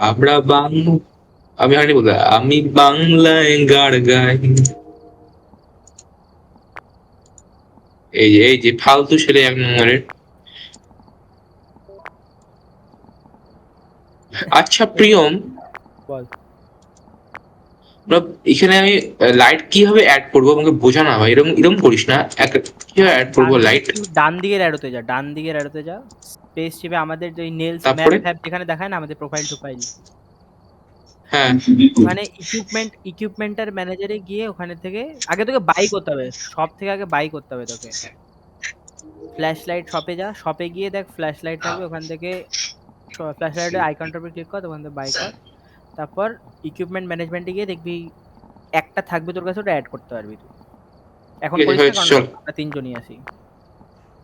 আমরা আমি হয়নি বলতে আমি বাংলায় গাড় গাই। এই যে ফালতু ছেলে এক নম্বরের। আচ্ছা প্রিয়ম, বল। এখানে আমি লাইট কিভাবে অ্যাড করবো আমাকে বোঝা না ভাই, এরকম এরকম করিস না। কিভাবে অ্যাড করবো লাইট? ডান দিকের অ্যারোতে যা, ডান দিকের অ্যারোতে যা। স্পেস টিপে আমাদের যে নেলস ম্যাপ তারপরে ফ্যাপ যেখানে দেখায় না আমাদের প্রোফাইল টোফাইল, হ্যাঁ, ওখানে ইকুইপমেন্টের ম্যানেজারে গিয়ে ওখানে থেকে আগে তোকে বাই করতে হবে, সব থেকে আগে বাই করতে হবে তোকে। ফ্ল্যাশ লাইট শপে যা, শপে গিয়ে দেখ ফ্ল্যাশ লাইট থাকবে, ওখান থেকে ফ্ল্যাশ লাইটের আইকনটার উপর ক্লিক কর, ওখান থেকে বাই কর। তারপর ইকুইপমেন্ট ম্যানেজমেন্টে গিয়ে দেখবি একটা থাকবে তোর কাছে, ওটা অ্যাড করতে পারবি তুই। এখন ঠিক আছে করিস না হয়েছে কারণ চল। আমরা তিনজনই আছি।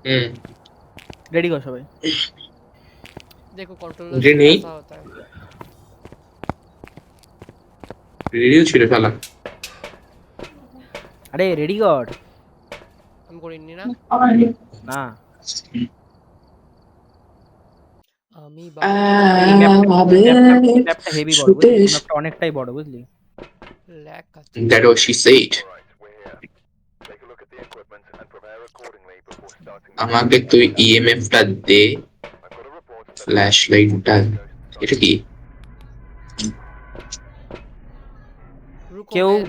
হুম। রেডি কর সবাই। देखो कंट्रोलर যে से নেই, ऐसा होता है। রেডিও ছিল শালা। আরে রেডি কর। हम করিনি না। না আমি এই বাংলায় ম্যাপটা হেভি বড় শুতে বুঝলি, এই ম্যাপটা অনেকটাই বড় বুঝলি। ল্যাগ আছে। That was she said. আমাকে তুই ইএমএফ টা দে, ফ্ল্যাশ লাইটটা। এটা কি? रुको কেউ मैं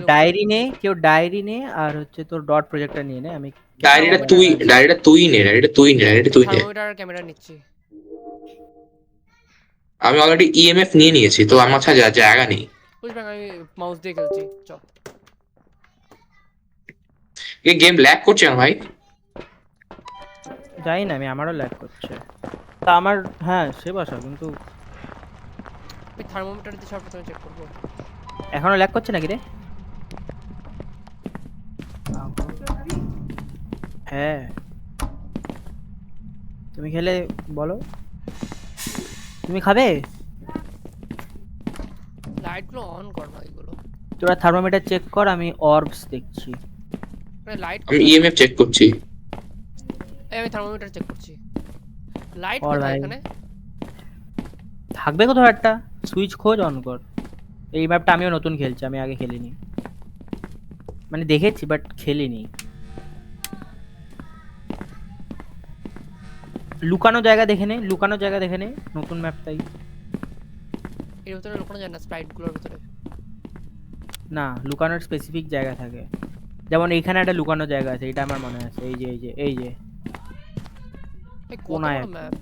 ডায়েরি নে আর হচ্ছে তোর ডট প্রজেক্টর নিয়ে নে। আমি ডায়েরিটা তুই, ডায়েরিটা তুই নে, ডায়েরিটা তুই নে, ডায়েরিটা তুই নে। থার্মোমিটার আর ক্যামেরা নিচ্ছি। আমি অলরেডি ইএমএফ নিয়ে নিয়েছি, তো আমার কাছে জায়গা নেই। বুঝবেন আমি মাউস দিয়ে খেলছি চ। এই গেম ল্যাগ করছে না ভাই? জানি না, আমারও ল্যাগ করছে। তা আমার, হ্যাঁ সে বসা কিন্তু আমি থার্মোমিটার দিয়ে সর্বপ্রথমে চেক করব। এখনো ল্যাগ করছে নাকি রে? হ্যাঁ তুমি খেলে বলো, তুমি খাবে? লাইটগুলো অন কর না এগুলো। তোরা থার্মোমিটার চেক কর, আমি অর্বস দেখছি। মানে লাইট আমি ইএমএফ চেক করছি। আমি থার্মোমিটার চেক করছি। লাইট और কোথায় भाई এখানে? থাকবে কোথাও একটা, সুইচ খোঁজ অন কর। এই ম্যাপটা আমিও নতুন খেলছি, আমি আগে খেলিনি, মানে দেখেছি বাট খেলিনি। লুকানো জায়গা দেখে নে, লুকানো জায়গা দেখে নে, নতুন ম্যাপ তাই। এর ভিতরে লুকানো যায় না স্প্রাইটগুলোর ভিতরে। না লুকানোর স্পেসিফিক জায়গা থাকে, যেমন এইখানে একটা লুকানো জায়গা আছে, এটা আমার মনে আছে। এই যে এই কত কোনায় বড় একটা। ম্যাপ।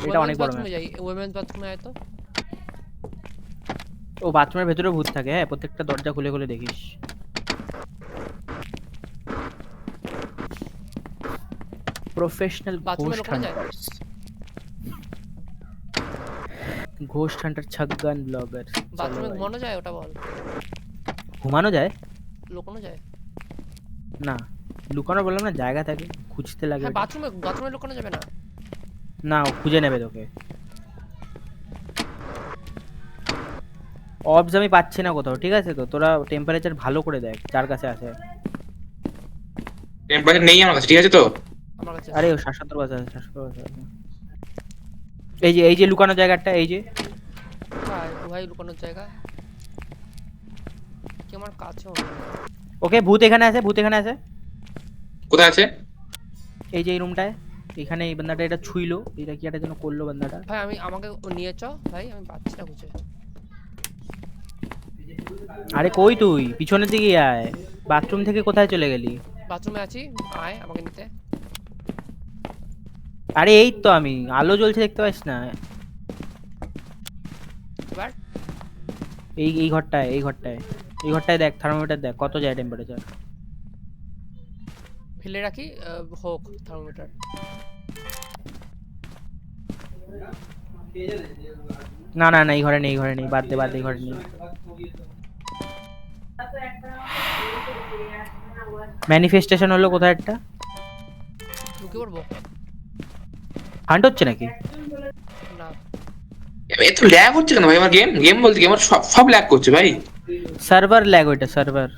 এটা অনেক বড় ম্যাপ। বাথরুমে যাই, ওমেন্স বাথরুমে আয় তো। ও বাথরুমের ভেতরে ভূত থাকে, হ্যাঁ প্রত্যেকটা দরজা খুলে খুলে দেখিস। প্রফেশনাল বাথরুমে ঘোস্ট লুকানো যায়? Hunters, ghost hunter Chhaggan blogger. বাথরুমে ঘুমানো যায় ওটা বল। ঘুমানো যায়? লুকানো যায়? না লুকানো বললাম না, জায়গা থাকে, খুঁজতে লাগে হ্যাঁ ওটা। বাথরুমে লুকানো যাবে না। না ও খুঁজে নেবে তোকে। অবস আমি পাচ্ছি না কোথাও, ঠিক আছে তো তোরা টেম্পারেচার ভালো করে দেখ যার কাছে আছে। টেম্পারেচার নেই আমার কাছে, ঠিক আছে তো? আমার কাছে আরে ও ৭৭ আছে, ৭৭ আছে। এই যে লুকানো জায়গাটা, এই যে কোথায় ভাই লুকানোর জায়গা? কি আমার কাছেও না। ওকে ভূত এখানে আছে, ভূত এখানে আছে। কোথায় আছে? এই যে এই রুমটায়, এখানে এই বান্দাটা এটা ছুইলো, এটা কি একটা যেন করলো বান্দাটা। ভাই আমাকে নিয়ে চ ভাই, আমি পাচ্ছি না খুঁজে। আরে কই তুই, পিছনের দিকে আয়। বাথরুম থেকে কোথায় চলে গেলি? বাথরুমে আছি, আয় আমাকে নিতে। আরে এই তো আমি, আলো জ্বলছে দেখতে পাস না? এবার এই ঘরটায় দেখ, থার্মোমিটার দেখ কত যায় টেম্পারেচার। ফেলে রাখি হোক থার্মোমিটার। না এই ঘরে নেই, বাদ দে এই ঘরে নেই। ম্যানিফেস্টেশন হলো কোথায় একটা। ঢুকে পড়বো? হান্ট হচ্ছে নাকি? না এত ল্যাগ হচ্ছে কেন ভাই? আমার গেম গেম বলতে কি আমার সব সব ল্যাগ করছে ভাই। সার্ভার ল্যাগ, ওইটা সার্ভার।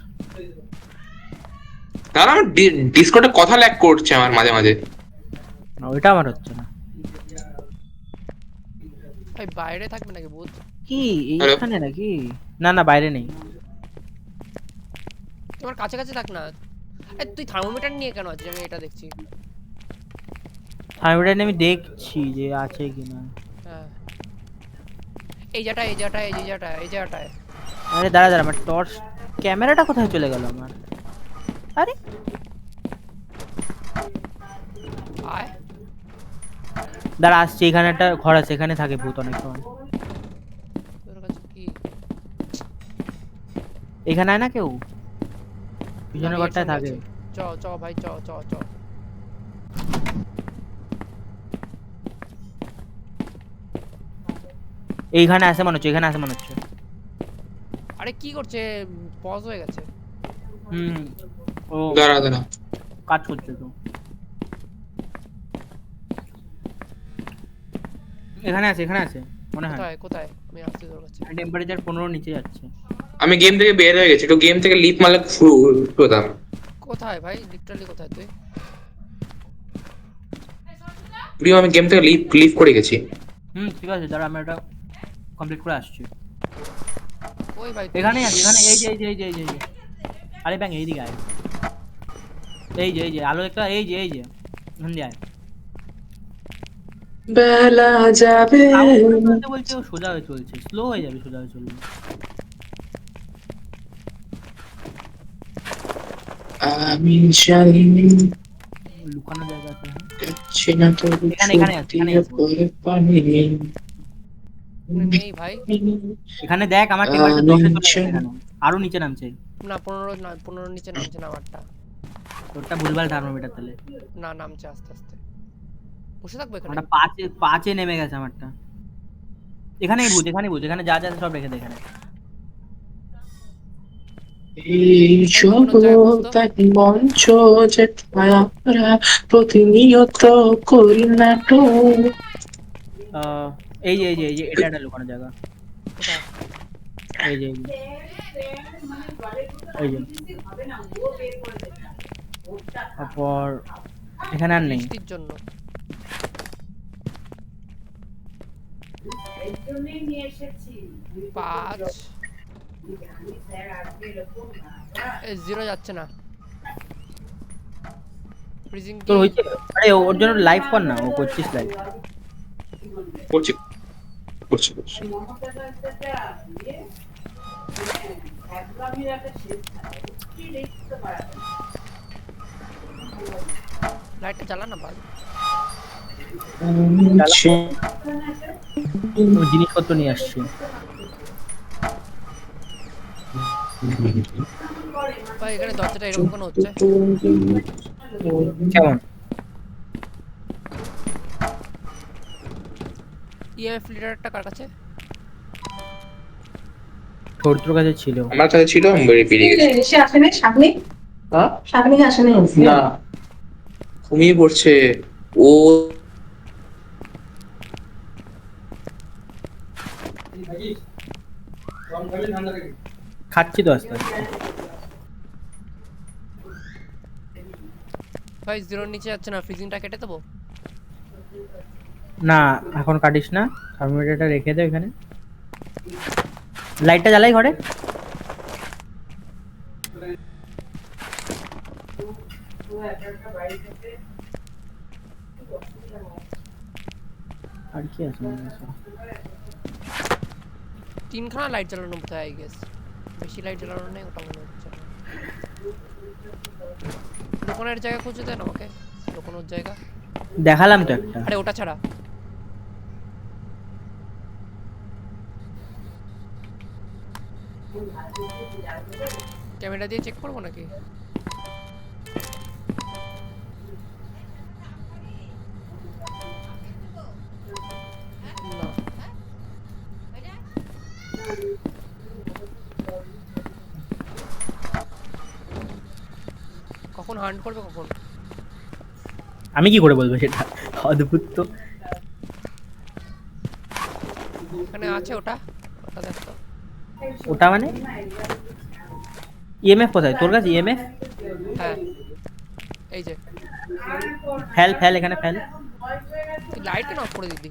তাহলে আমার ডিসকর্ডে কথা ল্যাগ করছে আমার মাঝে মাঝে। ওইটা আমার হচ্ছে না। ভাই বাইরে থাকবে নাকি ভূত? কি হ্যালো? এইখানে নাকি? না না বাইরে নেই। তোমার কাছে কাছে থাক না। তুই থার্মোমিটার নিয়ে কেন আছিস? আমি এটা দেখছি। থার্মোমিটার নিয়ে আমি দেখছি যে আছে কিনা। হ্যাঁ, এই জায়গাটায়, এই জায়গাটায়, এই জায়গাটায়, এই জায়গাটায়। আরে দাঁড়া দাঁড়া, আমার টর্চ ক্যামেরাটা কোথায় চলে গেল আমার? আরে আয়। দাঁড়া আসছে, এখানে একটা ঘর আছে, এখানে থাকে ভূত অনেক সময়। তোর কাছে কি? এখানে আয় না কেউ, আমি পিছনের এর ঘরটায় সঙ্গে থাকে। আছি। চ চ ভাই, চ চ চ। এইখানে আছে মনে হচ্ছে, এখানে আছে মনে হচ্ছে। আরে কি করছে? পজ হয়ে গেছে। হুম, ও দাঁড়া দাঁড়া। কাজ করছে তো। এখানে আছে, এখানে আছে মনে হয়। কোথায় কোথায়? আমি আসছি তোর কাছে। টেম্পারেচার 15 নিচে যাচ্ছে। আমি গেম থেকে বের হয়ে গেছি, একটু গেম থেকে লিপ মারলে হতাম। কোথায় ভাই? লিটারালি কোথায় তুই? প্রিয়, আমি গেম থেকে লিপ লিপ করে গেছি। ঠিক আছে, দাঁড়া আমি এটা কমপ্লিট করে আসছি। ওই ভাই তুই। এখানেই আছে, এখানে এই যে। আরে ব্যাং এইদিকে আয়। এই যে আলো একটা, এই যে এখান দিয়ে আয়। বেলা যাবে। সাউন্ড করে চলতে বলছে, ও সোজা হয়ে চলছে, স্লো হয়ে যাবে সোজা হয়ে চললে। আমি জানি লুকানো জায়গা আছে, হ্যাঁ। যাচ্ছে না তোর এখানে আছে, এখানে দিয়ে আছে। পরে পানি। নেই ভাই। এখানে দেখ, আমার টেম্পারেচার আমি 10 চলে গেছে জানি। এখানে। আরো নিচে নামছে। না 15 না, 15 নিচে নামছে না আমারটা। তোরটা ভুলভাল থার্মোমিটার তাহলে। না নামছে আস্তে আস্তে। বসে থাকবো এখানে। আমারটা 5-এ নেমে গেছে আমারটা। এখানেই ভূত, এখানে যা যা আছে সব রেখে দে এখানে। এই কোনো জায়গায় খুঁজতো। জগৎ এক মঞ্চ, যেথায় আমরা প্রতিনিয়ত করি নাটক। আহ, এই যে এটা একটা লুকানো জায়গা। কোথায়? এই যে এই যে তারপর এখানে আর নেই। বৃষ্টির জন্য। 5 জিরো যাচ্ছে না। ফ্রিজিং তোর কি? হয়েছে? আরে ওর জন্য লাইভ কর না, ও করছিস লাইভ। করছি করছি করছি। লাইটটা জ্বালা না ভাই। তোর জিনিসপত্র নিয়ে আসছি। ভাই এখানে দরজাটা এরকম কেন হচ্ছে? কেমন? ইএমএফ লিটারটা কার কাছে? তোর কাছে ছিল। আমার কাছে ছিল, আমি বেরিয়ে গেছি। সে আসেনি শাগনি? হ্যাঁ? শাগনি আসেনি? না, ঘুমিয়ে পড়ছে ও। খাচ্ছি তো আস্তে আস্তে। ভাই জিরোর নিচে যাচ্ছে না, ফ্রিজিংটা কেটে দেবো? না এখন কাটিস না, থার্মোমিটারটা রেখে দে এখানে। লাইটটা জ্বালাই ঘরে। আর কি আছে আমার কাছে? 3খানা লাইট জ্বালানো বোধহয়, আই গেস। বেশি লাইট জ্বালানো নেই, ওটা মনে হচ্ছে। লুকোনোর জায়গা খুঁজে দেন আমাকে। লুকোনোর জায়গা। দেখালাম তো একটা। আরে ওটা ছাড়া। ক্যামেরা দিয়ে চেক করবো নাকি? না। কখন হান্ট করবে কখন? আমি কি করে বলবো সেটা? অদ্ভুত তো। এখানে আছে ওটা। ওটা দেখ তো। ওটা মানে ইএমএফ কোথায় তোর কাছে? ইএমএফ হ্যাঁ এই যে। ফেল ফেল, এখানে ফেল। তুই লাইট কেন অফ করে দিদি?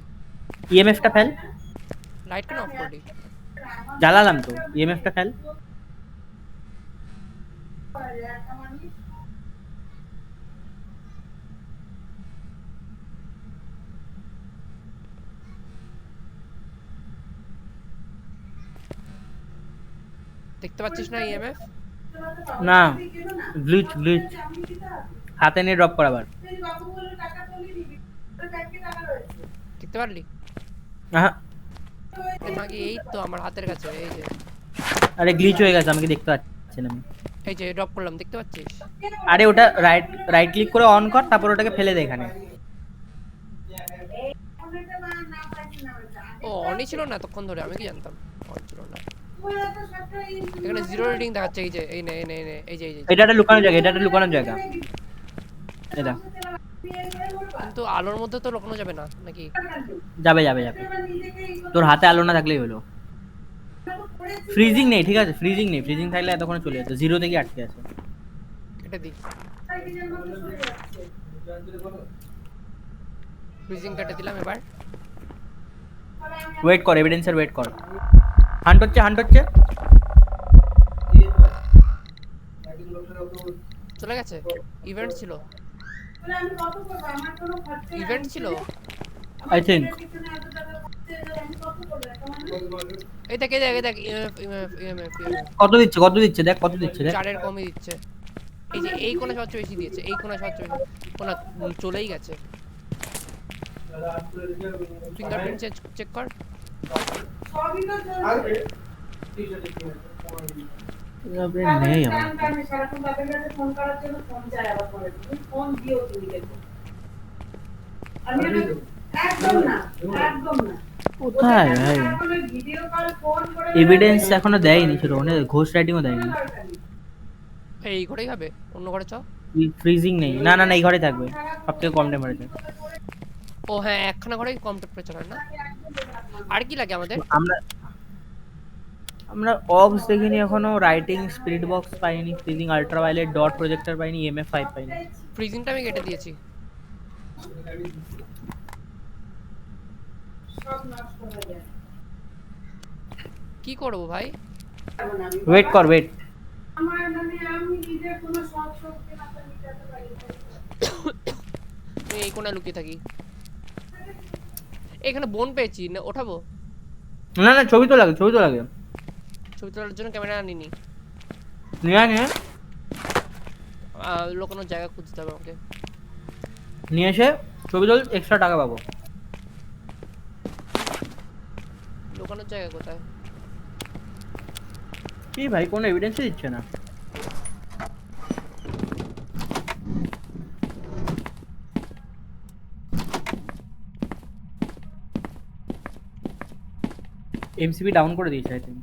ইএমএফটা ফেল। লাইট কেন অফ করলি? জ্বালালাম তো, ইএমএফটা খেল। দেখতে পাচ্ছিস না ইএমএফ? না, গ্লিচ গ্লিচ, হাতে নিয়ে ড্রপ কর আবার। দেখতে পারলি? আহা, এ মাগি, এই তো আমার হাতের কাছে, এই যে আরে গ্লিচ হয়ে গেছে, আমাকে দেখতে পাচ্ছি না আমি। এই যে ড্রপ করলাম, দেখতে পাচ্ছিস? আরে ওটা রাইট রাইট ক্লিক করে অন কর, তারপর ওটাকে ফেলে দে এখানে। ও অনই ছিল না এতক্ষণ ধরে, আমি কি জানতাম অন ছিল না। এখানে জিরো রিডিং দেখাচ্ছে, এই যে এই নে এই নে এই নে, এই যে এই যে। এটা একটা লুকানোর জায়গা, এটা একটা লুকানোর জায়গা। এটা কিন্তু আলোর মধ্যে তো লুকানো যাবে না নাকি? যাবে যাবে যাবে, তোর হাতে আলো না থাকলেই হলো। ফ্রিজিং নেই, ঠিক আছে, ফ্রিজিং নেই, ফ্রিজিং থাকলে এতক্ষণে চলে যেত, জিরো থেকে আটকে আছে। কেটে দিই, ফ্রিজিং কেটে দিলাম। এবার ওয়েট কর, এভিডেন্সের ওয়েট কর। হান্ট হচ্ছে, হান্ট হচ্ছে। চলে গেছে। ইভেন্ট ছিল, ইভেন্ট ছিল। I think. এই দেখ এই দেখ এই দেখ, ইএমএফ ইএমএফ ইএমএফ কত দিচ্ছে, কত দিচ্ছে দেখ, কত দিচ্ছে দেখ। 4 এর কমই দিচ্ছে। এই যে এই কোণা সবচেয়ে বেশি দিয়েছে, এই কোণা সবচেয়ে বেশি। কোণা চলেই গেছে। ফিঙ্গারপ্রিন্ট চেক কর। নেই আমার। কোথায় ভাই এভিডেন্স? এখনো দেয়নি, ছিল মানে ঘোষ রাইটিংও দেয়নি। এই ঘরেই হবে, অন্য ঘরে চ। ফ্রিজিং নেই, না না না, এই ঘরে থাকবে, সবথেকে কম টেম্পারেচার। ও হ্যাঁ, একখানা ঘরেই কম টেম্পারেচার হয় না। আর কি লাগে আমাদের? আমরা আমরা অবস দেখিনি এখনো, রাইটিং স্পিরিট বক্স পাইনি, ফ্রিজিং আল্ট্রাভায়োলেট ডট প্রজেক্টর পাইনি, ইএমএফ 5 পাইনি। ফ্রিজিংটা আমি কেটে দিয়েছি। কি করবো ভাই? ওয়েট কর, ওয়েট। আমি এই কোণায় লুকিয়ে থাকি। এখানে বোন পেয়েছি, না ওঠাবো? না না, ছবি তো লাগে, ছবি তো লাগে। ছবি তোলার জন্য ক্যামেরা আনিনি। নিয়ে আয়, নিয়ে আয়। লোকানোর জায়গা খুঁজতে হবে আমাকে। নিয়ে এসে ছবি তোল, এক্সট্রা টাকা পাবো। লোকানোর জায়গা কোথায়? কি ভাই, কোনো এভিডেন্সই দিচ্ছে না। এমসিবি ডাউন করে দিয়েছে আই থিংক।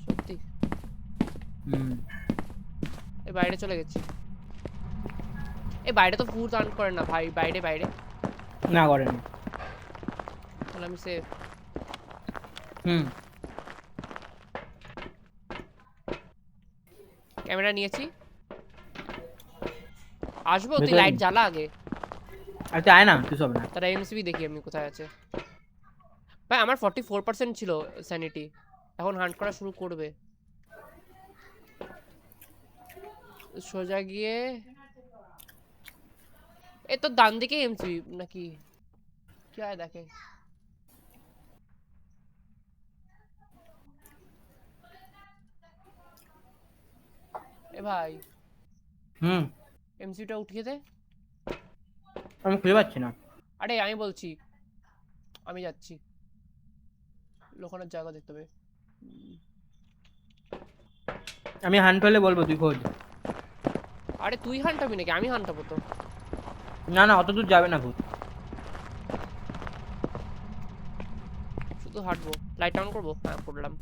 সত্যি? হুম। এই বাইরে চলে গেছি। এই বাইরে তো ফুড আর্ন করে না ভাই, বাইরে বাইরে। না করেনি। তাহলে আমি সেফ। হুম। ক্যামেরা নিয়েছি। আসবো, তুই ভেতরে লাইট নি। জ্বালা আগে। আরে তুই আয় না, কিছু হবে না। তারা এমসিবি দেখি আমি কোথায় আছে। ভাই আমার 44% ছিল স্যানিটি, এখন হান্ট করা শুরু করবে। সোজা গিয়ে এই তো ডান দিকে এমসিবি নাকি কি হয় দেখে। এ ভাই হুম। এমসিবিটা উঠিয়ে দে। আমি খুঁজে পাচ্ছি না। আরে আমি বলছি, আমি যাচ্ছি। লোকানোর জায়গা দেখতে হবে। আমি হান্ট হলে বলবো, তুই খোঁজ। আরে তুই হান্টাবি নাকি? আমি হান্টাবো তো। না না, অত দূর যাবে না ভূত। শুধু হাঁটবো। লাইট অন করবো? হ্যাঁ করলাম।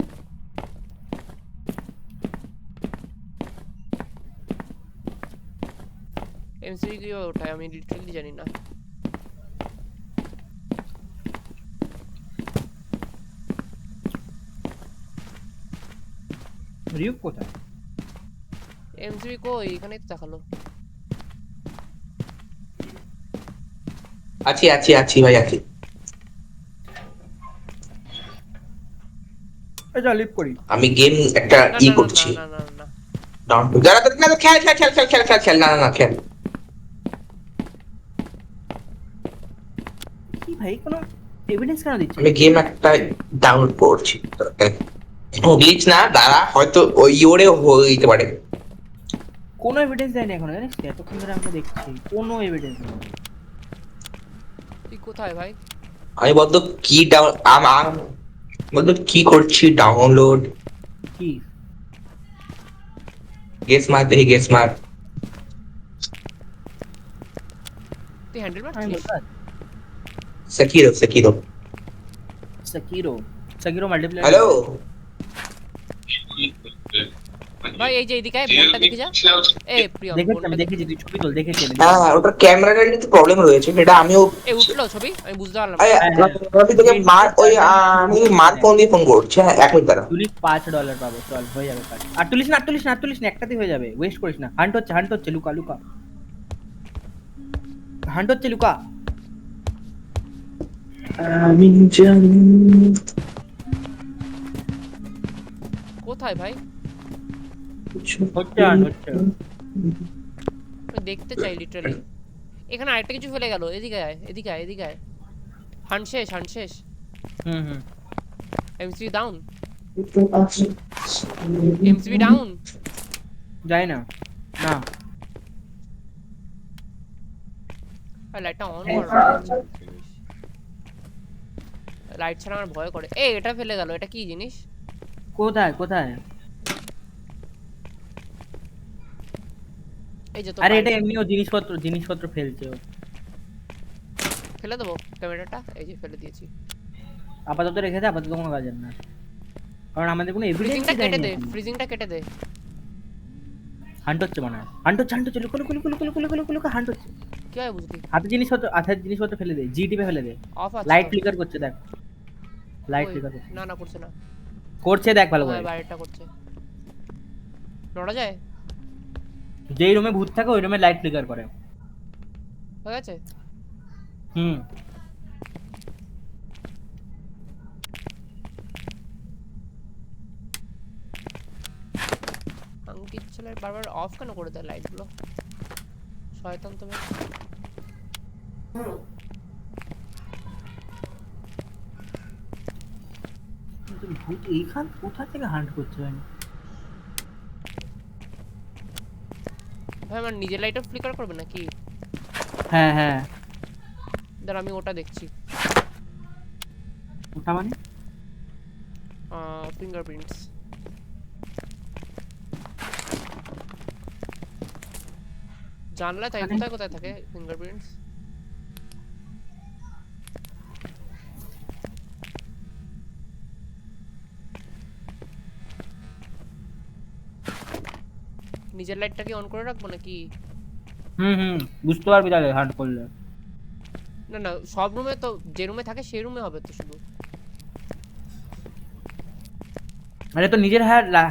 এমসিবি কিভাবে ওঠায় আমি লিটারালি জানি না। রিউক কোথায়? এমসিবি কই? এখানেই তো দেখালো। আছি আছি আছি ভাই, আছি। ম্যাপটা চল লিভ করি। আমি গেম একটা না ই না না করছি। না না না না ডাউন টু যারা না না, খেল খেল খেল খেল খেল খেল খেল না না না খেল। কি ভাই কোনো এভিডেন্স কেন দিচ্ছে? আমি গেম একটা ডাউনলোড করছি। গ্লিচ না দাঁড়া, হয়তো ওই ওরে হয়ে যেতে পারে। কোনো এভিডেন্স দেয়নি এখনো, জানিস তো? এতক্ষণ ধরে আমরা দেখছি কোনো এভিডেন্স নেই। তুই কোথায় ভাই? আমি বলতো কি ডাউন বলতো কি করছি ডাউনলোড। কি গেস মার দেখি, গেস মার। তুই হ্যান্ডেল আমি মারছিস? বলতে সেকিরো সেকিরো। সাকিরো, সাকিরো মাল্টিপ্লেয়ার। হ্যালো। ভাই এই যে এইদিকে আয়, বোনটা দেখে যা। এ প্রিয়ম দেখেছি বোনটা আমি, দেখেছি, তুই ছবি তোল, দেখেছি আমি। হ্যাঁ ওটা ক্যামেরাটার একটু প্রবলেম রয়েছে, সেটা আমিও। এ উঠলো ছবি, আমি বুঝতে পারলাম না। আরে, হ্যাঁ, হ্যাঁ। আমি তোকে মার ওই আমি মার ফোন দিয়ে ফোন করছি। হ্যাঁ 1 মিনিট দাঁড়া। তুলিস $5 পাবো, চল হয়ে যাবে কাজ। আর তুলিস না, আর তুলিস না, আর তুলিস না, একটাতেই হয়ে যাবে, ওয়েস্ট করিস না। হান্ট হচ্ছে, লুকা লুকা, হান্ট হচ্ছে, লুকা। আমি জানি। কোথায় ভাই? হচ্ছে হান্ট হচ্ছে। আমি দেখতে চাই লিটারালি। এখানে আরেকটা কিছু ফেলে গেল, এদিকে আয়, এদিকে আয়, এদিকে আয়। হান শেষ, হান শেষ। হুম। MCB down, MCB down. যাই না, না আর লাইটটা অন কর। লাইট ছাড়া আমার ভয় করে। এই এটা ফেলে গেল, এটা কি জিনিস? কোথায় কোথায়? এই যে তো আরে এটা এমনিও জিনিসপত্র ফেলছে ও। ফেলে দেবো ক্যামেরাটা, এই যে ফেলে দিয়েছি। আপাতত রেখে দে, আপাতত কোনো কাজের না, কারণ আমাদের কোনো এভিডেন্স ফ্রিজিংটা কেটে দেয়নি। দে, ফ্রিজিংটা কেটে দে। হান্ট হচ্ছে মনে হয়, হান্ট হচ্ছে, লুকা, হান্ট হচ্ছে। কি হয় বুঝলি? হাতের জিনিসপত্র ফেলে দে, জি টিপে ফেলে দে। অফ আছে। লাইট ফ্লিকার করছে, দেখ লাইট ওই, ফ্লিকার করছে। না না করছে না। করছে দেখ ভালো করে। হ্যাঁ বাইরেটা করছে। নড়া যায়? যেই রুমে ভূত থাকে ওই রুমে লাইট ফ্লিকার করে। হয়ে গেছে? হুম। আঙ্কিত ছেলে বারবার অফ কেন করে দেয় লাইটগুলো? শয়তান তুমি। কিন্তু ভূত এইখান কোথা থেকে হান্ট করছে ভাই? ভাই আমার নিজের লাইটও ফ্লিকার করবে নাকি? হ্যাঁ দাঁড়া আমি ওটা দেখছি। ওটা মানে ফিঙ্গারপ্রিন্টস। জানলা তাই কোথায় কোথায় থাকে ফিঙ্গারপ্রিন্টস? নিজের লাইটটা কি অন করে রাখবো নাকি? হুম বুঝতে পারবি তাহলে হান্ট করলে। না না সব রুমে তো, যে রুমে থাকে সেই রুমে হবে তো শুধু। আরে তো নিজের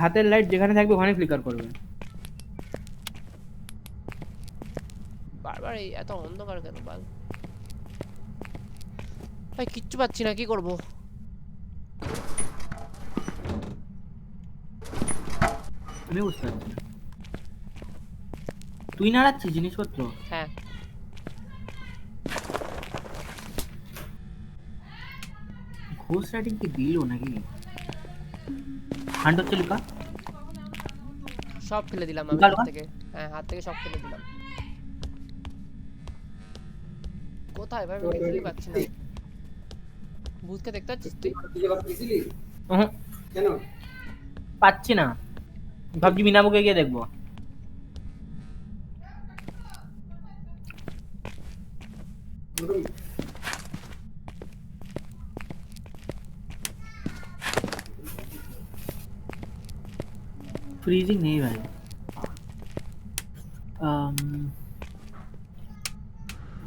হাতের লাইট যেখানে থাকবে ওখানে ফ্লিকার করবে। বারবার এই এত অন্ধকার কেন বাল? ভাই কিচ্ছু পাচ্ছি না, কি করবো? আমি বুঝতে পারছি না। তুই নাড়াচ্ছিস জিনিসপত্র? হ্যাঁ ঘোষ রাইটিং কি দিল নাকি? হান্ট হচ্ছে লুকা। সব ফেলে দিলাম আমি লুকা, হাত লুকা। থেকে। হ্যাঁ হাত থেকে সব ফেলে দিলাম। কোথায় ভাই আমি দেখতেই পাচ্ছি না। ভূতকে দেখতে পাচ্ছিস তুই? উহুম, কেন? পাচ্ছি না, ভাবছি মিনাবুকে গিয়ে দেখবো। फ्रीजिंग नहीं भाई।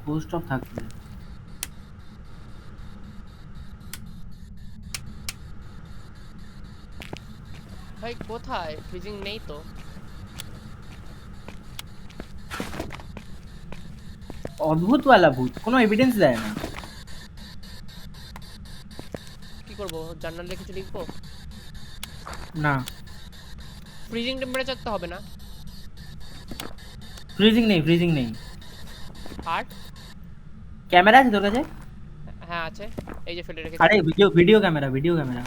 घोस्ट ऑफ থাকবে। ভাই কোথায়? ফ্রিজিং নেই তো। অদ্ভুত वाला ভূত, কোনো এভিডেন্স দেয় না। কি করব? জার্নালে কিছু লিখবো? না, ফ্রিজিং টেম্পারেচার তো হবে না। ফ্রিজিং নেই, ফ্রিজিং নেই। আর ক্যামেরা আছে তোর কাছে? হ্যাঁ আছে, এই যে ফেলে রেখেছি। আরে video camera, video camera.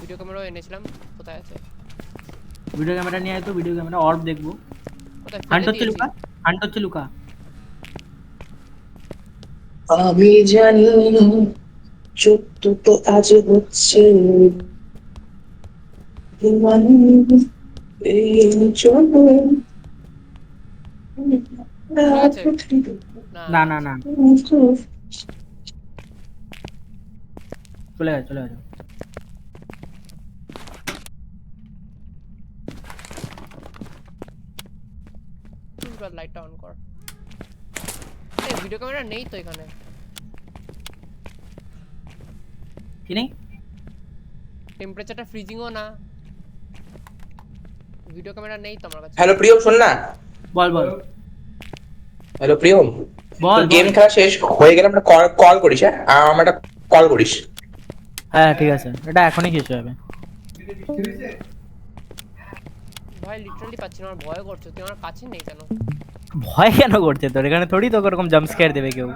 Video ক্যামেরাও এনেছিলাম, কোথায় আছে? ভিডিও ক্যামেরা নিয়ে আয় তো, ভিডিও ক্যামেরা অর্ব দেখবো। কোথায় হান্ট ফেলে হচ্ছে দিয়েছি? লুকা, হান্ট হচ্ছে লুকা। আমি জানি না চোখ দুটো আজ হচ্ছে বিমান, এই জন্য চলে গেছে? না না না না আছে। না, চলে গেছে, চলে গেছে। লাইটটা অন কর। এই ভিডিও ক্যামেরা নেই তো এখানে। কি নেই? টেম্পারেচারটা ফ্রিজিংও না, ভিডিও ক্যামেরা নেই তো আমার কাছে। হ্যালো প্রিয়ম, শোন না। বল বল হ্যালো প্রিয়ম, বল তোর বল। গেম খেলা শেষ হয়ে গেলে আমরা কল করিস, হ্যাঁ আমার একটা কল করিস। হ্যাঁ ঠিক আছে, এটা এখনই শেষ হবে। ভাই লিটারালি পাচ্ছি না, আমার ভয় করছে। তুই আমার কাছে নেই কেন? ভয় কেন করছে তোর? এখানে থোড়ি তো ওরকম জাম্প স্কেয়ার দেবে কেউ।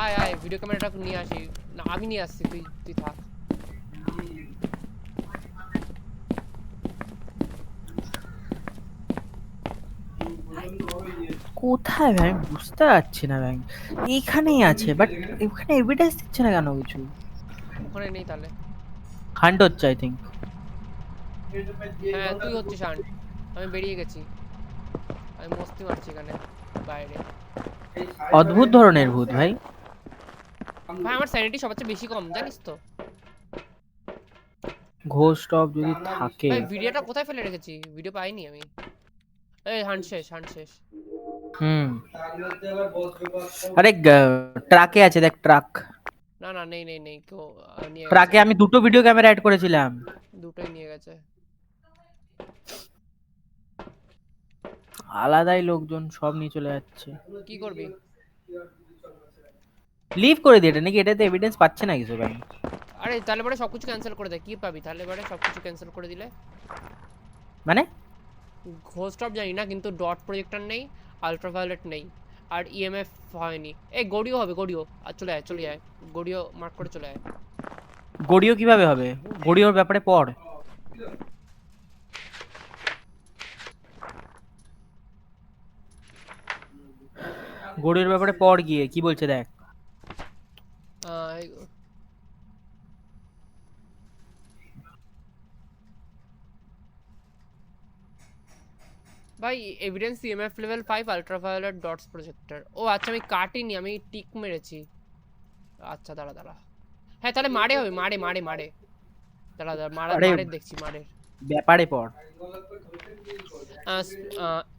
আয় আয়, ভিডিও ক্যামেরাটা নিয়ে আসি। না আমি নিয়ে আসছি, তুই তুই থাক। কোথায় ভাই বুঝতে পারছি না ভাই। এইখানেই আছে বাট এখানে এভিডেন্স দিচ্ছে না কেন কিছু? ওখানে নেই তাহলে? হান্ট হচ্ছে আই থিঙ্ক। হ্যাঁ তুই হচ্ছিস শান্ত। আমি বেরিয়ে গেছি, আমি মস্তি মারছি এখানে বাইরে। অদ্ভুত ধরনের ভূত ভাই। ভাই আমার স্যানিটি সবচেয়ে বেশি কম, জানিস তো? ঘোস্ট অফ যদি থাকে। ভাই ভিডিওটা কোথায় ফেলে রেখেছি? ভিডিও পাইনি আমি। এই হান্ট শেষ, হান্ট শেষ। হুম। আরে ট্রাকে আছে দেখ, ট্রাক। না না নেই নেই নেই, কেউ নিয়ে গেছে। ট্রাকে আমি দুটো ভিডিও ক্যামেরা অ্যাড করেছিলাম। দুটোই নিয়ে গেছে। আলাদাই লোকজন সব নিয়ে চলে যাচ্ছে। কি করবি? লিভ করে দিই এটা নাকি, এটাতে এভিডেন্স পাচ্ছে না কিছু ভাই। আরে তাহলে পরে সবকিছু ক্যান্সেল করে দে, কি পাবি তাহলে পরে সবকিছু ক্যান্সেল করে দিলে? মানে ঘোস্ট অফ জানি না, কিন্তু ডট প্রজেক্টর নেই, আল্ট্রাভায়োলেট নেই, আর ইএমএফ হয়নি। এই গড়িও হবে, গড়িও। আর চলে আয় চলে আয়, গড়িও মার্ক করে চলে আয়। গড়িও কিভাবে হবে? গড়িওর ব্যাপারে পড়। গড়িওর ব্যাপারে পড় গিয়ে কি বলছে দেখ। আহ, ভাই evidence EMF level 5 ultraviolet dots projector. ও আচ্ছা আমি কাটিনি, আমি টিক মেরেছি। আচ্ছা দাঁড়া দাঁড়া, হ্যাঁ তাহলে মারে হবে, মারে মারে মারে। দাঁড়া দাঁড়া, আরে মারে দেখছি, মারে। ব্যাপারে পড়।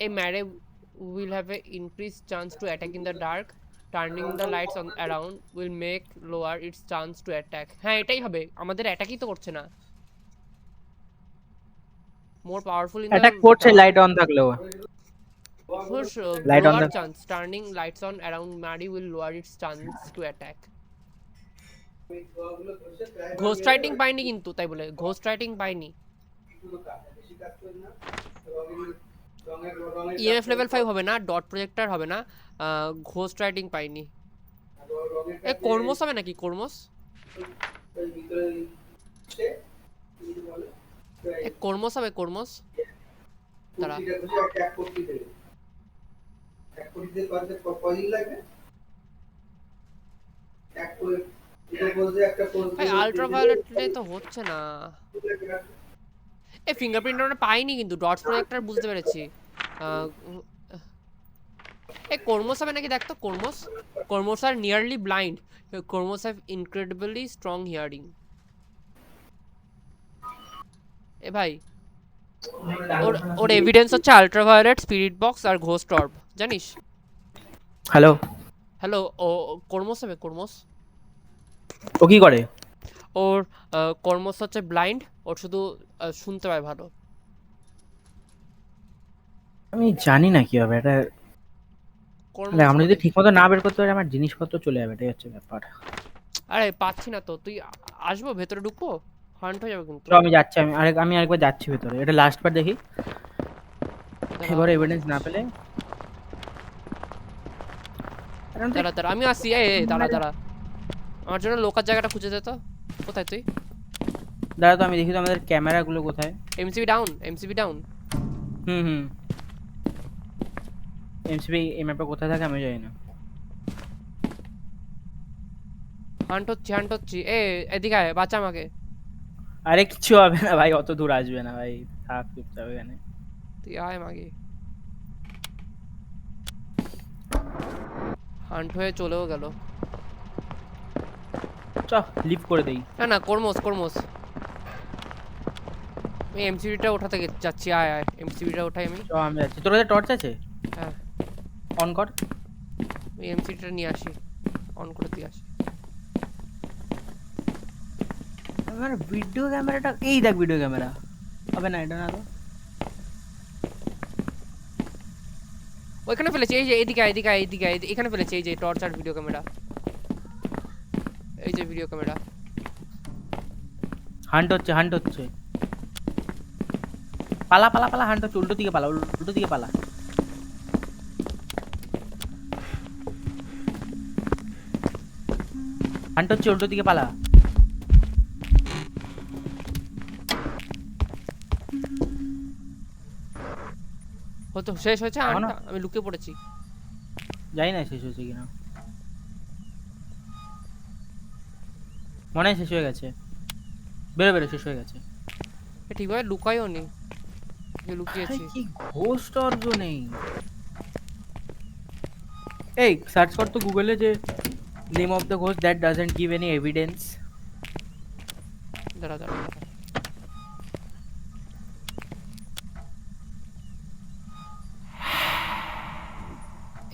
A Mare will have an increased chance to attack in the dark. Turning the lights on around will make lower its chance to attack. হ্যাঁ এটাই হবে, আমাদের অ্যাটাকই তো করছে না। More powerful in the attack করছে লাইট অন থাকলেও। push light on lower থাক। chance. Turning lights on around Mare will lower its chance to attack. Ghost writing পাইনি কিন্তু, তাই বলে ঘোস্ট রাইটিং পাইনি। ইএমএফ লেভেল 5 হবে না, ডট প্রজেক্টর হবে না, ঘোস্ট রাইটিং পাইনি। এ কর্মস হবে নাকি? কর্মস, এ কর্মস হবে, কর্মস। দাঁড়া ভাই, আল্ট্রাভায়োলেটে তো হচ্ছে না। এই ফিঙ্গারপ্রিন্ট আমরা পাইনি কিন্তু, ডটস প্রজেক্টর বুঝতে পেরেছি। এই কর্মস হবে নাকি দেখ তো। Corms, corms are nearly blind, corms have incredibly strong hearing. এ ভাই ওর ওর এভিডেন্স হচ্ছে আল্ট্রাভায়োলেট, স্পিরিট বক্স আর ঘোস্ট অর্ব, জানিস? হ্যালো, হ্যালো, ও কর্মস হবে, কর্মস। ও কি করে? ওর কর্মস হচ্ছে ব্লাইন্ড, ওর শুধু শুনতে পায় ভালো। আমি জানি না কি হবে এটা। কর্মস আমরা যদি হবে। ঠিকমতো না বের করতে পারি আমার জিনিসপত্র চলে যাবে, এটাই হচ্ছে ব্যাপার। আরে পাচ্ছি না তো, তুই আসবো ভেতরে ঢুকবো? হান্ট হয়ে যাবে কিন্তু। তো আমি যাচ্ছি, আমি আরেকবার যাচ্ছি ভেতরে, এটা লাস্ট বার দেখি, দাঁড়া, এবার এভিডেন্স না পেলে কারণ তুই দাঁড়া দাঁড়া আমি আসছি। এই দাঁড়া দাঁড়া, আমার জন্য লোকাল জায়গাটা খুঁজে দে তো। কোথায় তুই? দাঁড়া তো আমি দেখি তো আমাদের ক্যামেরাগুলো কোথায়। MCB down, MCB down. হুম এমসিবি এই ম্যাপে কোথায় থাকে আমি জানি না। হান্ট হচ্ছি। এদিকে আয়, বাঁচা আমাকে। আরে কিচ্ছু হবে না ভাই, অত দূর আসবে না ভাই, থাক চুপচাপ এখানে। তুই আয় মাগে। হান্ট হয়ে চলেও গেল। চ লিভ করে দেই। না না, কর্মস। আমি এমসিবিটা ওঠাতে যাচ্ছি, আয় আয় এমসিবিটা ওঠাই আমি। চ আমি যাচ্ছি, তোর কাছে টর্চ আছে? হ্যাঁ, অন কর। আমি এমসিবিটা নিয়ে আসি, অন করে দিয়ে আসি। আমার ভিডিও ক্যামেরাটা, এই দেখ ভিডিও ক্যামেরা, হবে না এটা না তো। ওইখানে ফেলেছি, এই যে এদিকে এখানে ফেলেছি, এই যে টর্চ আর ভিডিও ক্যামেরা, এই যে ভিডিও ক্যামেরা। হান্ট হচ্ছে, পালা হান্ট হচ্ছে, উল্টো দিকে পালা। হান্ট হচ্ছে, উল্টো দিকে পালা। হতো শেষ হয়েছে এখনো? হান্টটা, আমি লুকিয়ে পড়েছি। জানি না শেষ হয়েছে কিনা, মনে হয় শেষ হয়ে গেছে। বেরো শেষ হয়ে গেছে। ঠিকভাবে লুকাইও নি যে আরে লুকিয়েছি। কি ঘোস্ট অর্গ নেই। এই সার্চ কর তো গুগলে যে name of the ghost that doesn't give any evidence. দাঁড়া দাঁড়া দাঁড়া।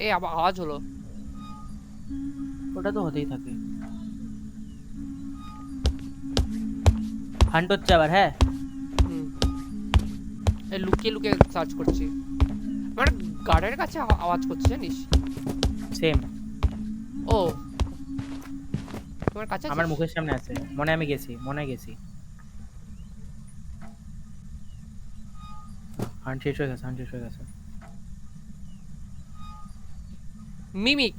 এই আবার আওয়াজ হলো। ওটা তো হতেই থাকে। হান্ট হচ্ছে আবার, হ্যাঁ হুম, এই লুকিয়ে সার্চ করছি। আমার গার্ডের কাছে আওয়াজ করছে জানিস। সেম ও তোমার কাছে আমার মুখের সামনে আছে, মনে হয় আমি গেছি। হান্ট শেষ হয়ে গেছে। মিমিক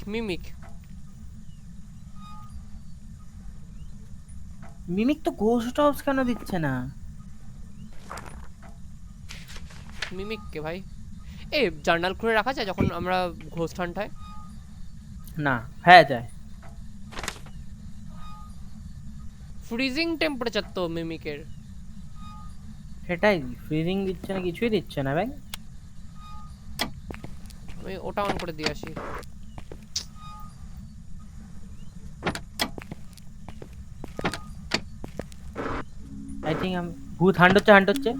মিমিক তো ঘোস্ট হাউস কেন দিচ্ছে না? মিমিক কে ভাই? এই জার্নাল খুলে রাখা যায় যখন আমরা ঘোস্ট হান্ট হয়? না, হ্যাঁ যায়। ফ্রিজিং টেম্পারেচার তো মিমিকের। সেটাই, ফ্রিজিং দিচ্ছে না, কিছুই দিচ্ছে না ভাই। আমি ওটা অন করে দিয়ে আসি। আই থিঙ্ক ভূত হান্ট হচ্ছে।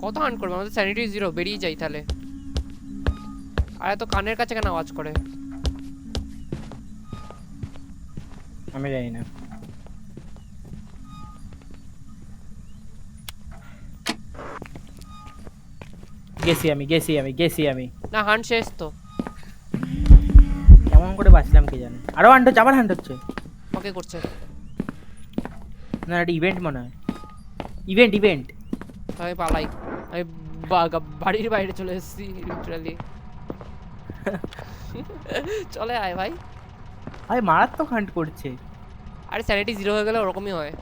কত হান্ট করবে? আমাদের স্যানিটি 0, বেরিয়ে যাই তাহলে। আর এত কানের কাছে কেন আওয়াজ করে? আমি জানি না। গেছি আমি। না হান্ট শেষ তো। কেমন করে বাঁচলাম কে জানে। আরো হান্ট হচ্ছে, আবার হান্ট হচ্ছে। ওকে করছে। না এটা ইভেন্ট মনে হয়, ইভেন্ট। আমি পালাই, আমি বাড়ির বাইরে চলে এসেছি লিটারালি। চলে আয় ভাই। ভাই মারাত্মক হান্ট করছে। আরে স্যানিটি 0 হয়ে গেলে ওরকমই হয়।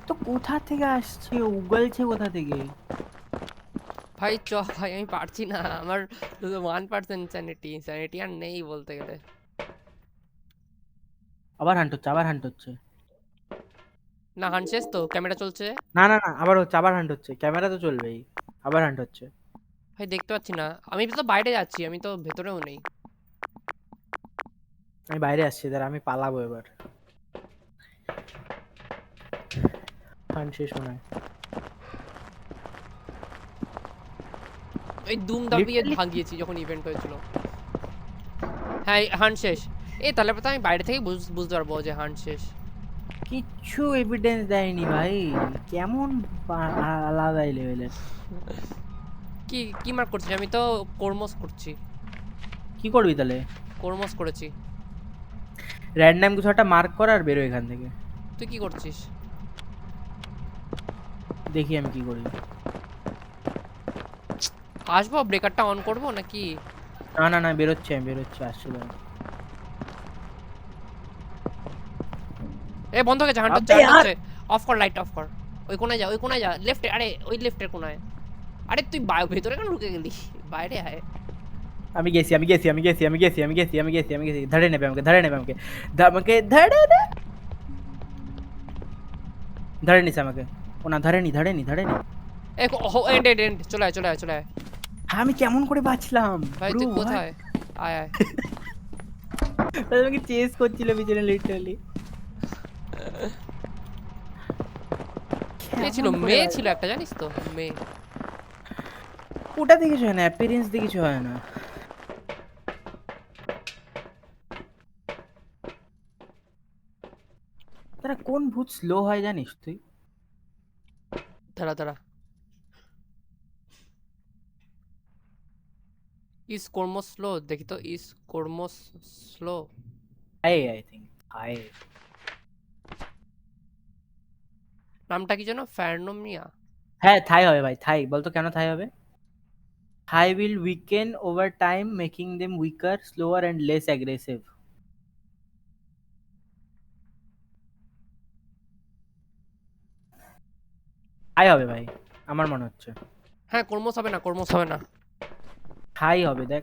তো কোথা থেকে আসছে, উগলছে কোথা থেকে? ভাই ভাই আমি পারছি না, আমার 1% স্যানিটি আর নেই বলতে গেলে। আবার হান্ট হচ্ছে। না হান্ট শেষ তো, ক্যামেরা চলছে। না আবার হান্ট হচ্ছে, ক্যামেরা তো চলবেই, আবার হান্ট হচ্ছে। ভাই দেখতে পাচ্ছি না, আমি তো বাইরে যাচ্ছি, আমি তো ভেতরেও নেই। আমি বাইরে আসছি, দাঁড়া আমি পালাবো এবার। হান্ট শেষ মনে হয়। এই দুম দাবিয়ে Literally- ভাগিয়েছি যখন ইভেন্ট হয়েছিল। হ্যাঁ হান্ট শেষ। তাহলে তো আমি বাইরে থেকে বুঝতে পারবো যে হান্ট শেষ। কিচ্ছু এভিডেন্স দেয়নি ভাই, কেমন আলাদা লেভেলের। কি মার্ক করছিস? আমি তো কর্মস করছি। কি করবি তাহলে? কর্মস করেছি। র্যান্ডম কিছু একটা মার্ক কর আর বেরো এখান থেকে। তুই কি করছিস? দেখি আমি কি করি। আসবো, ব্রেকারটা অন করবো নাকি? না না না, বেরোচ্ছে, আমি বেরোচ্ছি, আসছি দাঁড়া। এ বন্ধ হয়ে গেছে, হান্টার আবে यार! হচ্ছে। অফ কর, লাইট অফ কর। ওই কোনায় যা, ওই কোনায় যা, লেফটে, আরে ওই লেফটের কোনায়। আরে তুই ভেতরে কেন ঢুকে গেলি? বাইরে আয়। আমি গেছি, আমি গেছি, আমি গেছি, আমি গেছি, আমি গেছি, আমি গেছি, আমি গেছি। ধরে নেবে আমাকে, ধরে নেবে আমাকে, আমাকে ধরে নে। ধরে নিছে আমাকে। ও না, ধরেনি, ধরেনি, ধরেনি। এ এন্ড এন্ড এন্ড, চলে আয়, চলে আয়, চলে আয়। হ্যাঁ, আমি কেমন করে বাঁচলাম ভাই ব্রো? তুই কোথায়? আয় আয়। আমাকে চেস করছিল পিছনে লিটারালি। কে ছিল? মেয়ে ছিল একটা, জানিস তো? মেয়ে। ওটা দিয়ে কিছু হয় না, অ্যাপিয়ারেন্স দিয়ে কিছু হয় না। তারা কোন ভূত স্লো হয় জানিস তুই? দাঁড়া দাঁড়া। ইস কর্মস স্লো, দেখি তো, ইস কর্মস স্লো। I think I. নামটা কি যেন? ফ্যারনোমিয়া। হ্যাঁ, থাই হবে ভাই, থাই। বলতো কেন থাই হবে? Thaye will weaken over time, making them weaker, slower and less aggressive. Thaye হবে ভাই, আমার মনে হচ্ছে। হ্যাঁ, কর্মস হবে না, কর্মস হবে না। থাই হবে, দেখ।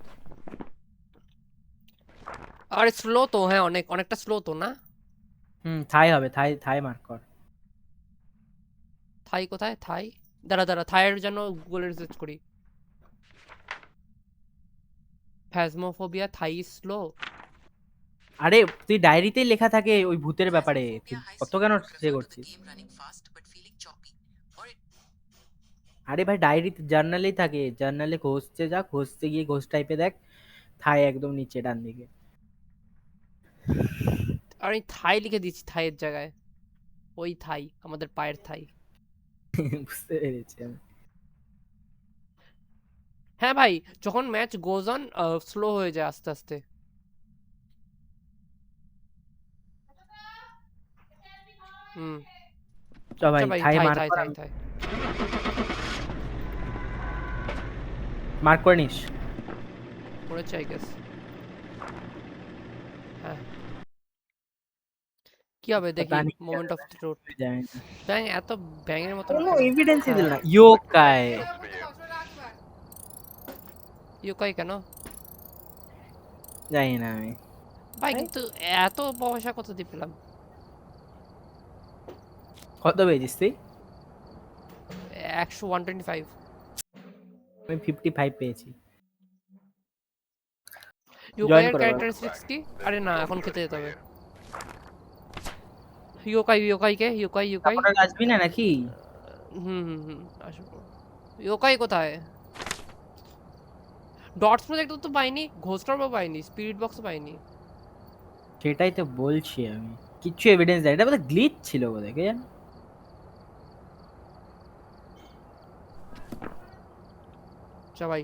আর স্লো তো, হ্যাঁ অনেক, অনেকটা স্লো তো না? থাই হবে, থাই, থাই মার্ক কর। থাই কোথায়? থাই, দাঁড়া দাঁড়া, থাইয়ের জন্য গুগলে রিসার্চ করি। ফ্যাজমোফোবিয়া, থাই স্লো। আরে তুই ডায়েরিতেই লেখা থাকে ওই ভূতের ব্যাপারে, তুই কত কেন সে করছিস? আরে ভাই, ডায়েরিতে, জার্নালেই থাকে, জার্নালে ঘষতে যা, ঘষতে গিয়ে ঘোষ টাইপে দেখ। থাই একদম নিচে ডান দিকে। আমি থাই লিখে দিচ্ছি থাইয়ের জায়গায়। ওই থাই, আমাদের পায়ের থাই। বুঝতে পেরেছি আমি। হ্যাঁ ভাই, যখন ম্যাচ গোজ অন স্লো হয়ে যায় আস্তে আস্তে। হুম। চ ভাই, আচ্ছা ভাই, থাই থাই মার্ক থাই কর। থাই থাই। মার্ক করে নিস। করেছে আই গেস। হ্যাঁ, কি হবে দেখি। पता नहीं क्या মোমেন্ট অফ होगा, ট্রুথ। हो जाएगा। ব্যাং এত ব্যাঙের মতন কোনো কেন? এভিডেন্সই দিল হ্যাঁ, না, ইয়োকাই। ইউকাই কেন? জানি না আমি। ভাই এই, কিন্তু এত পয়সা কোথা দিয়ে পেলাম? কত পেয়েছিস তুই? 125। আমি 55 পেয়েছি। জয়েন ইউকাইয়ের করো বাবা। ক্যারেক্টারিস্টিক্স কি? আরে না, এখন খেতে যেতে হবে। ইউকাই, ইউকাই কে? ইউকাই, ইউকাই। তারপরে আর আসবি না নাকি? হুম হুম হুম, আসবো। ইউকাই কোথায়? ডটস প্রজেক্ট তো পাইনি, ঘোস্ট অর্বও পাইনি, স্পিরিট বক্সও পাইনি। সেটাই তো বলছি আমি, কিচ্ছু এভিডেন্স দেয়, এটা বোধহয় গ্লিচ ছিল বোধহয়, কে জানে। আচ্ছা ভাই।